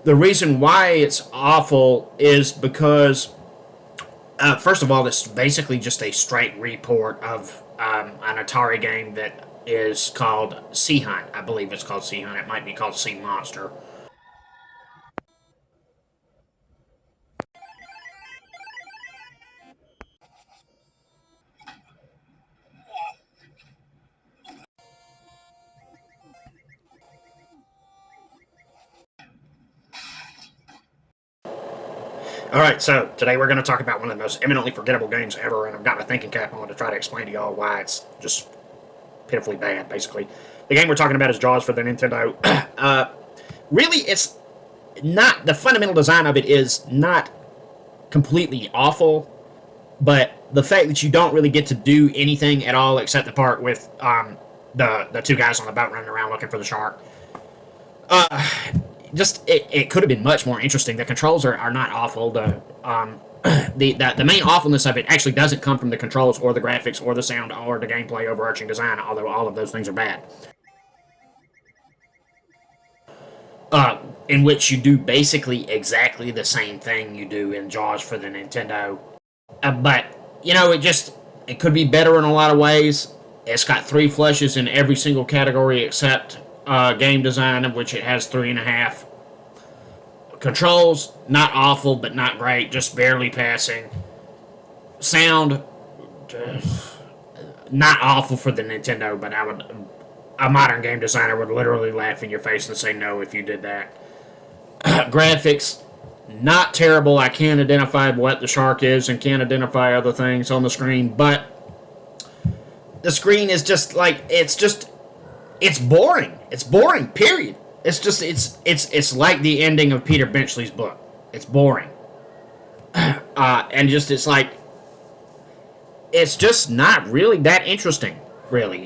The reason why it's awful is because, first of all, it's basically just a straight report of an Atari game that is called Sea Hunt. I believe it's called Sea Hunt. It might be called Sea Monster. All right, so today we're going to talk about one of the most eminently forgettable games ever, and I've got my thinking cap on to try to explain to y'all why it's just pitifully bad, basically. The game we're talking about is Jaws for the Nintendo. Really, it's not, the fundamental design of it is not completely awful, but the fact that you don't really get to do anything at all except the part with the two guys on the boat running around looking for the shark. Just it could have been much more interesting. The controls are not awful. The main awfulness of it actually doesn't come from the controls or the graphics or the sound or the gameplay overarching design, although all of those things are bad. In which you do basically exactly the same thing you do in Jaws for the Nintendo. But you know, it could be better in a lot of ways. It's got 3 flushes in every single category except game design, of which it has 3.5. Controls, not awful, but not great, just barely passing. Sound, not awful for the Nintendo, but a modern game designer would literally laugh in your face and say no if you did that. Graphics, not terrible. I can't identify what the shark is and can't identify other things on the screen, but the screen is just like, it's boring. It's boring, period. It's like the ending of Peter Benchley's book. It's boring. And just, it's like, it's just not really that interesting, really.